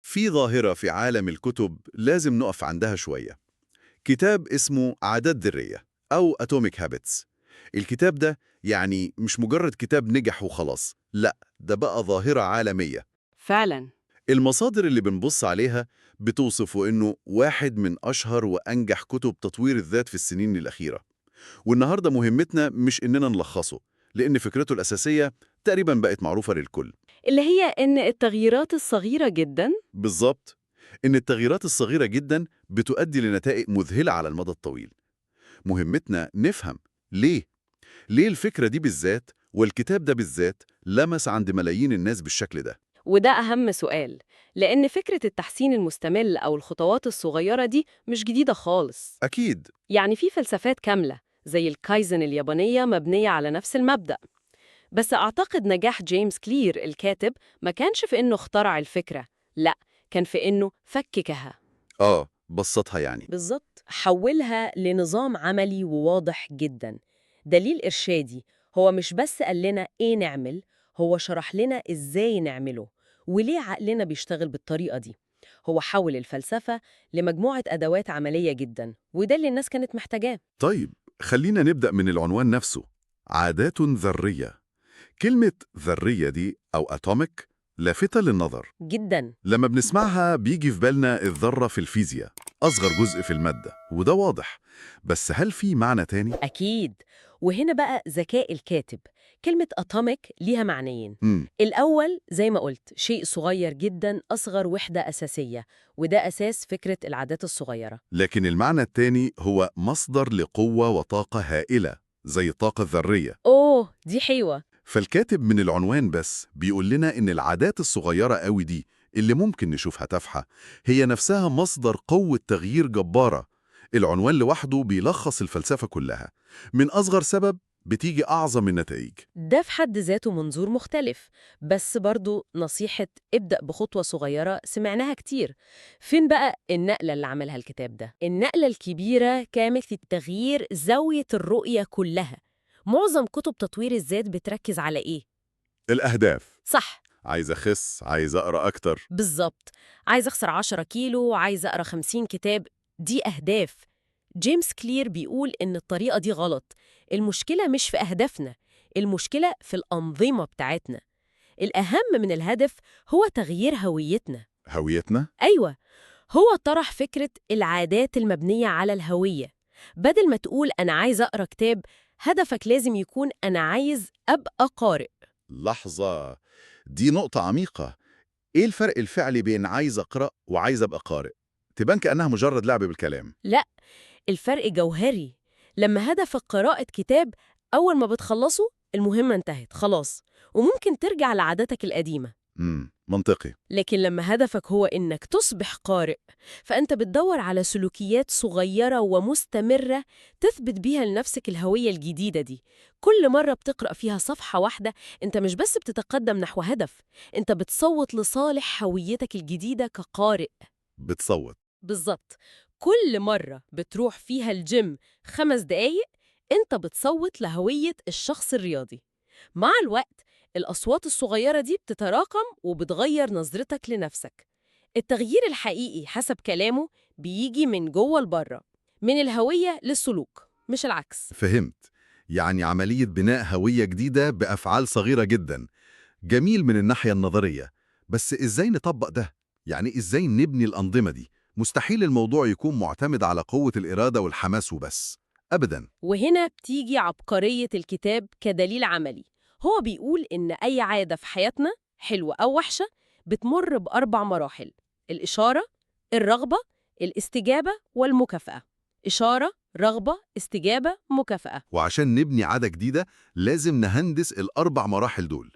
في ظاهرة في عالم الكتب لازم نقف عندها شوية. كتاب اسمه عادات ذرية أو Atomic Habits. الكتاب ده يعني مش مجرد كتاب نجح وخلاص، لا، ده بقى ظاهرة عالمية. فعلا. المصادر اللي بنبص عليها بتوصفه إنه واحد من أشهر وأنجح كتب تطوير الذات في السنين الأخيرة. والنهاردة مهمتنا مش إننا نلخصه، لأن فكرته الأساسية تقريبا بقت معروفة للكل. اللي هي إن التغييرات الصغيرة جدا. بالظبط، إن التغييرات الصغيرة جدا بتؤدي لنتائج مذهلة على المدى الطويل. مهمتنا نفهم ليه الفكرة دي بالذات والكتاب ده بالذات لمس عند ملايين الناس بالشكل ده. وده أهم سؤال، لأن فكرة التحسين المستمر أو الخطوات الصغيرة دي مش جديدة خالص. أكيد. يعني في فلسفات كاملة زي الكايزن اليابانية مبنية على نفس المبدأ. بس أعتقد نجاح جيمس كلير الكاتب ما كانش في إنه اخترع الفكرة، لا، كان في إنه فككها. بسطها يعني. بالظبط، حولها لنظام عملي وواضح جدا، دليل إرشادي. هو مش بس قال لنا إيه نعمل، هو شرح لنا إزاي نعمله وليه عقلنا بيشتغل بالطريقة دي. هو حول الفلسفة لمجموعة أدوات عملية جدا، وده اللي الناس كانت محتاجاه. طيب، خلينا نبدأ من العنوان نفسه. عادات ذرية. كلمة ذرية دي أو أتوميك لافتة للنظر. جدا. لما بنسمعها بيجي في بالنا الذرة في الفيزياء، أصغر جزء في المادة، وده واضح. بس هل في معنى تاني؟ أكيد. وهنا بقى ذكاء الكاتب. كلمة أتوميك ليها معنيين. مم. الأول زي ما قلت شيء صغير جدا، أصغر وحدة أساسية، وده أساس فكرة العادات الصغيرة. لكن المعنى التاني هو مصدر لقوة وطاقة هائلة، زي الطاقة الذرية. أوه، دي حلوة. فالكاتب من العنوان بس بيقول لنا إن العادات الصغيرة قوي دي اللي ممكن نشوفها تافهة هي نفسها مصدر قوة تغيير جبارة. العنوان لوحده بيلخص الفلسفة كلها. من أصغر سبب بتيجي أعظم النتائج. ده في حد ذاته منظور مختلف، بس برضو نصيحة ابدأ بخطوة صغيرة سمعناها كتير. فين بقى النقلة اللي عملها الكتاب ده؟ النقلة الكبيرة كانت في تغيير زاوية الرؤية كلها. معظم كتب تطوير الذات بتركز على إيه؟ الأهداف. صح. عايز أخس، عايز أقرأ أكتر. بالظبط، عايز أخسر 10 كيلو، عايز أقرأ 50 كتاب. دي أهداف. جيمس كلير بيقول إن الطريقة دي غلط. المشكلة مش في أهدافنا، المشكلة في الأنظمة بتاعتنا. الأهم من الهدف هو تغيير هويتنا. هويتنا؟ أيوة، هو طرح فكرة العادات المبنية على الهوية. بدل ما تقول أنا عايز أقرأ كتاب، هدفك لازم يكون أنا عايز أبقى قارئ. لحظة، دي نقطة عميقة. إيه الفرق الفعلي بين عايز أقرأ وعايز أبقى قارئ؟ تبان كأنها مجرد لعب بالكلام. لا، الفرق جوهري. لما هدفك قراءة كتاب، أول ما بتخلصه المهمة انتهت خلاص، وممكن ترجع لعاداتك القديمة. منطقي. لكن لما هدفك هو إنك تصبح قارئ، فأنت بتدور على سلوكيات صغيرة ومستمرة تثبت بيها لنفسك الهوية الجديدة دي. كل مرة بتقرأ فيها صفحة واحدة، أنت مش بس بتتقدم نحو هدف، أنت بتصوت لصالح هويتك الجديدة كقارئ. بتصوت. بالظبط. كل مرة بتروح فيها الجيم 5 دقايق، أنت بتصوت لهوية الشخص الرياضي. مع الوقت الأصوات الصغيرة دي بتتراكم وبتغير نظرتك لنفسك. التغيير الحقيقي حسب كلامه بيجي من جوه لبره، من الهوية للسلوك، مش العكس. فهمت. يعني عملية بناء هوية جديدة بأفعال صغيرة جدا. جميل من الناحية النظرية. بس إزاي نطبق ده؟ يعني إزاي نبني الأنظمة دي؟ مستحيل الموضوع يكون معتمد على قوة الإرادة والحماس وبس. أبداً. وهنا بتيجي عبقرية الكتاب كدليل عملي. هو بيقول إن أي عادة في حياتنا، حلوة أو وحشة، بتمر ب4 مراحل: الإشارة، الرغبة، الاستجابة، والمكافأة. إشارة، رغبة، استجابة، مكافأة. وعشان نبني عادة جديدة لازم نهندس الأربع مراحل دول.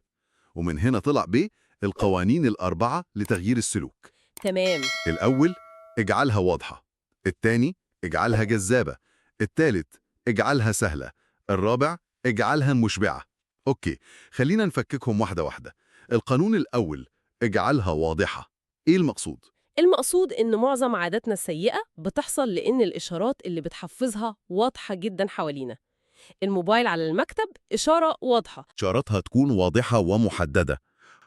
ومن هنا طلع بيه القوانين الأربعة لتغيير السلوك. تمام. الأول، اجعلها واضحة. الثاني، اجعلها جذابة. الثالث، اجعلها سهلة. الرابع، اجعلها مشبعة. أوكي، خلينا نفككهم واحدة واحدة. القانون الأول، اجعلها واضحة. إيه المقصود؟ المقصود إن معظم عاداتنا السيئة بتحصل لأن الإشارات اللي بتحفظها واضحة جدا حوالينا. الموبايل على المكتب إشارة واضحة. إشاراتها تكون واضحة ومحددة.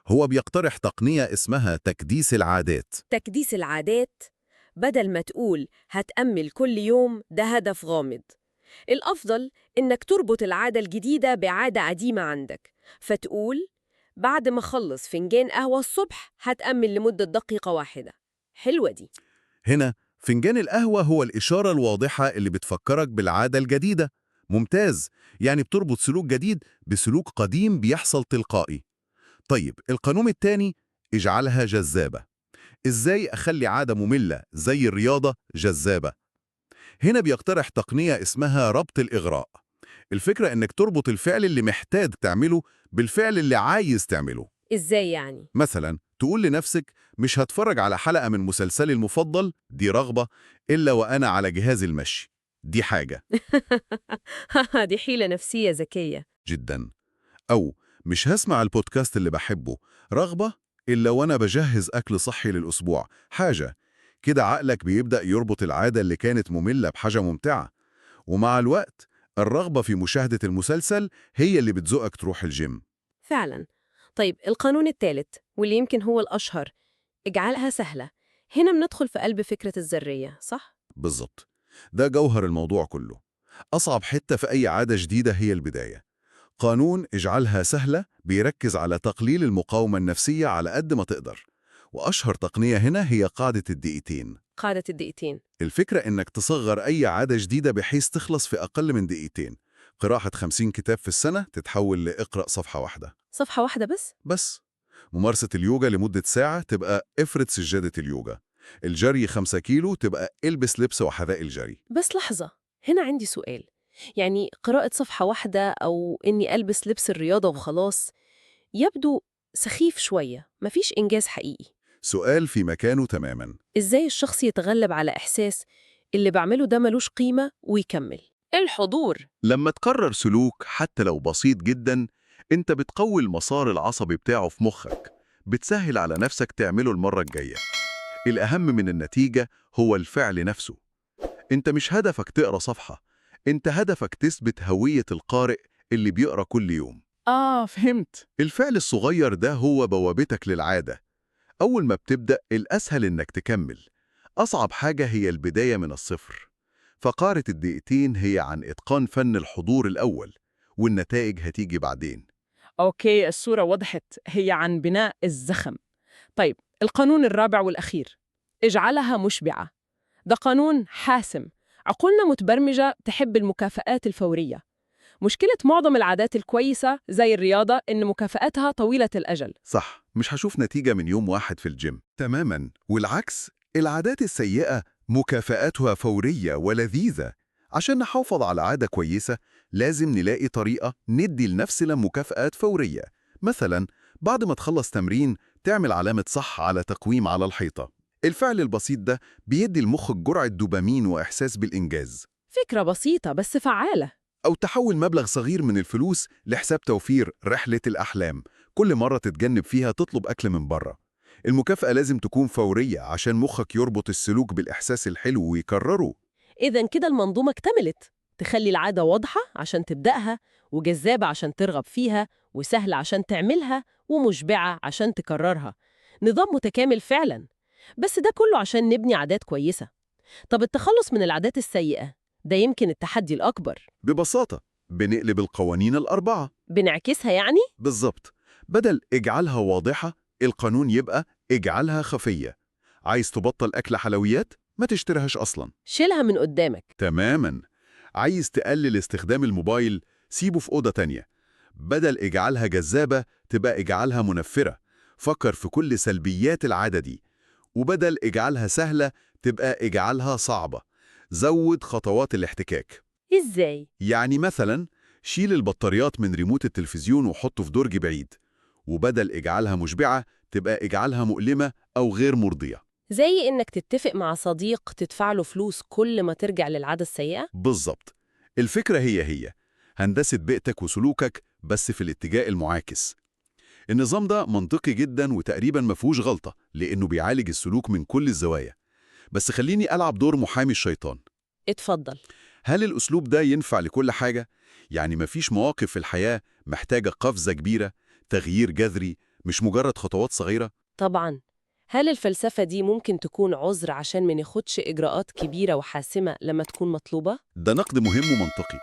هو بيقترح تقنية اسمها تكديس العادات. تكديس العادات، بدل ما تقول هتأمل كل يوم ده هدف غامض. الأفضل إنك تربط العادة الجديدة بعادة قديمة عندك، فتقول بعد ما أخلص فنجان قهوة الصبح هتأمل لمدة دقيقة واحدة. حلوة دي. هنا فنجان القهوة هو الإشارة الواضحة اللي بتفكرك بالعادة الجديدة. ممتاز، يعني بتربط سلوك جديد بسلوك قديم بيحصل تلقائي. طيب القانون التاني، اجعلها جذابة. إزاي أخلي عادة مملة زي الرياضة جذابة؟ هنا بيقترح تقنية اسمها ربط الإغراء. الفكرة إنك تربط الفعل اللي محتاج تعمله بالفعل اللي عايز تعمله. إزاي يعني؟ مثلا تقول لنفسك مش هتفرج على حلقة من مسلسلي المفضل، دي رغبة، إلا وأنا على جهاز المشي، دي حاجة. دي حيلة نفسية ذكية. جدا. أو مش هسمع البودكاست اللي بحبه، رغبة، إلا وأنا بجهز أكل صحي للأسبوع، حاجة. كده عقلك بيبدأ يربط العادة اللي كانت مملة بحاجة ممتعة. ومع الوقت الرغبة في مشاهدة المسلسل هي اللي بتزقك تروح الجيم. فعلا. طيب القانون الثالث واللي يمكن هو الأشهر، اجعلها سهلة. هنا بندخل في قلب فكرة الذرية، صح؟ بالظبط، ده جوهر الموضوع كله. أصعب حتة في أي عادة جديدة هي البداية. قانون اجعلها سهلة بيركز على تقليل المقاومة النفسية على قد ما تقدر. وأشهر تقنية هنا هي قاعدة الدقيقتين. قاعدة الدقيقتين. الفكرة إنك تصغر أي عادة جديدة بحيث تخلص في أقل من دقيقتين. قراءة 50 كتاب في السنة تتحول لإقرأ صفحة واحدة. صفحة واحدة بس؟ ممارسة اليوجا لمدة ساعة تبقى افرد سجادة اليوجا. الجري 5 كيلو تبقى البس لبس وحذاء الجري. بس لحظة، هنا عندي سؤال. يعني قراءة صفحة واحدة أو إني ألبس لبس الرياضة وخلاص يبدو سخيف شوية، مفيش إنجاز حقيقي. سؤال في مكانه تماماً. إزاي الشخص يتغلب على إحساس اللي بعمله ده ملوش قيمة ويكمل؟ الحضور. لما تكرر سلوك حتى لو بسيط جدا، انت بتقوي المسار العصبي بتاعه في مخك، بتسهل على نفسك تعمله المرة الجاية. الأهم من النتيجة هو الفعل نفسه. انت مش هدفك تقرأ صفحة، انت هدفك تثبت هوية القارئ اللي بيقرأ كل يوم. فهمت. الفعل الصغير ده هو بوابتك للعادة. أول ما بتبدأ الأسهل إنك تكمل. أصعب حاجة هي البداية من الصفر. فقارة الدقيقتين هي عن إتقان فن الحضور الأول، والنتائج هتيجي بعدين. أوكي، الصورة وضحت، هي عن بناء الزخم. طيب القانون الرابع والأخير، اجعلها مشبعة. ده قانون حاسم. عقولنا متبرمجة تحب المكافآت الفورية. مشكلة معظم العادات الكويسة زي الرياضة إن مكافآتها طويلة الأجل. صح، مش هشوف نتيجة من يوم واحد في الجيم. تماماً، والعكس، العادات السيئة مكافآتها فورية ولذيذة. عشان نحافظ على عادة كويسة لازم نلاقي طريقة ندي لنفسنا مكافآت فورية. مثلاً بعد ما تخلص تمرين تعمل علامة صح على تقويم على الحيطة. الفعل البسيط ده بيدي لمخك جرعة دوبامين وإحساس بالإنجاز. فكرة بسيطة بس فعالة. أو تحول مبلغ صغير من الفلوس لحساب توفير رحلة الأحلام، كل مرة تتجنب فيها تطلب أكل من بره. المكافأة لازم تكون فورية عشان مخك يربط السلوك بالإحساس الحلو ويكرره. إذن كده المنظومة اكتملت. تخلي العادة واضحة عشان تبدأها، وجذابة عشان ترغب فيها، وسهلة عشان تعملها، ومشبعة عشان تكررها. نظام متكامل فعلا. بس ده كله عشان نبني عادات كويسة. طب التخلص من العادات السيئة ده يمكن التحدي الأكبر. ببساطة بنقلب القوانين الأربعة. بنعكسها يعني؟ بالظبط، بدل اجعلها واضحة القانون يبقى اجعلها خفية. عايز تبطل أكل حلويات؟ ما تشتريهاش أصلاً. شيلها من قدامك. تماماً. عايز تقلل استخدام الموبايل؟ سيبه في أوضة تانية. بدل اجعلها جذابة تبقى اجعلها منفرة. فكر في كل سلبيات العادة دي. وبدل اجعلها سهلة تبقى اجعلها صعبة. زود خطوات الاحتكاك. إزاي؟ يعني مثلا شيل البطاريات من ريموت التلفزيون وحطه في درج بعيد. وبدل اجعلها مشبعة تبقى اجعلها مؤلمة أو غير مرضية. زي إنك تتفق مع صديق تدفع له فلوس كل ما ترجع للعادة السيئة؟ بالظبط. الفكرة هي هندسة بيئتك وسلوكك بس في الاتجاه المعاكس. النظام ده منطقي جدا وتقريبا مفهوش غلطة لأنه بيعالج السلوك من كل الزوايا. بس خليني ألعب دور محامي الشيطان. اتفضل. هل الأسلوب ده ينفع لكل حاجة؟ يعني مفيش مواقف في الحياة محتاجة قفزة كبيرة، تغيير جذري، مش مجرد خطوات صغيرة؟ طبعاً. هل الفلسفة دي ممكن تكون عذر عشان ما ناخدش إجراءات كبيرة وحاسمة لما تكون مطلوبة؟ ده نقد مهم ومنطقي،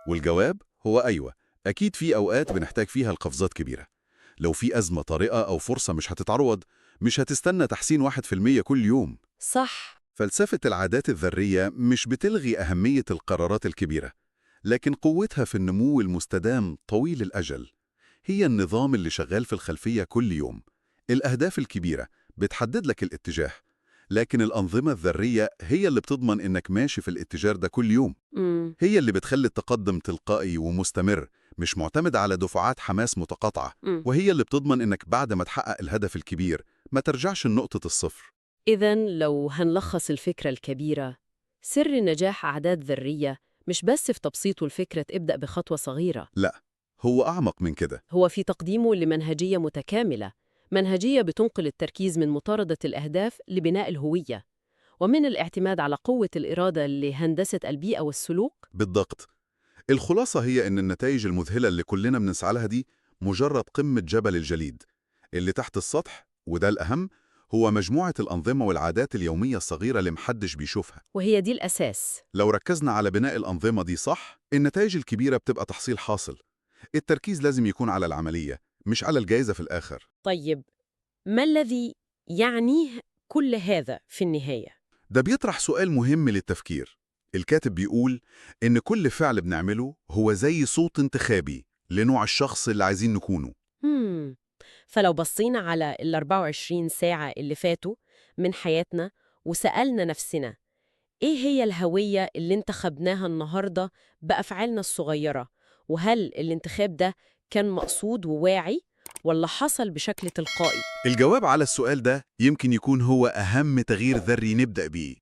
والجواب هو أيوة. أكيد في أوقات بنحتاج فيها القفزات كبيرة. لو في أزمة طارئة أو فرصة مش هتتعوض، مش هتستنى تحسين 1% كل يوم. صح. فلسفة العادات الذرية مش بتلغي أهمية القرارات الكبيرة، لكن قوتها في النمو المستدام طويل الأجل. هي النظام اللي شغال في الخلفية كل يوم. الأهداف الكبيرة بتحدد لك الاتجاه، لكن الأنظمة الذرية هي اللي بتضمن إنك ماشي في الاتجاه ده كل يوم. امم هي اللي بتخلي التقدم تلقائي ومستمر، مش معتمد على دفعات حماس متقاطعة. وهي اللي بتضمن إنك بعد ما تحقق الهدف الكبير ما ترجعش لنقطة الصفر. إذن لو هنلخص الفكرة الكبيرة، سر نجاح أعداد ذرية مش بس في تبسيط الفكرة ابدأ بخطوة صغيرة، لا، هو أعمق من كده. هو في تقديمه لمنهجية متكاملة، منهجية بتنقل التركيز من مطاردة الأهداف لبناء الهوية، ومن الاعتماد على قوة الإرادة لهندسة البيئة والسلوك. بالضبط. الخلاصة هي إن النتائج المذهلة اللي كلنا بنسعى لها دي مجرد قمة جبل الجليد. اللي تحت السطح، وده الأهم، هو مجموعة الأنظمة والعادات اليومية الصغيرة اللي محدش بيشوفها. وهي دي الأساس. لو ركزنا على بناء الأنظمة دي صح، النتائج الكبيرة بتبقى تحصيل حاصل. التركيز لازم يكون على العملية، مش على الجائزة في الآخر. طيب، ما الذي يعنيه كل هذا في النهاية؟ ده بيطرح سؤال مهم للتفكير. الكاتب بيقول إن كل فعل بنعمله هو زي صوت انتخابي لنوع الشخص اللي عايزين نكونه. هم. فلو بصينا على ال 24 ساعة اللي فاتوا من حياتنا وسألنا نفسنا إيه هي الهوية اللي انتخبناها النهاردة بأفعالنا الصغيرة؟ وهل الانتخاب ده كان مقصود وواعي ولا حصل بشكل تلقائي؟ الجواب على السؤال ده يمكن يكون هو أهم تغيير ذري نبدأ بيه.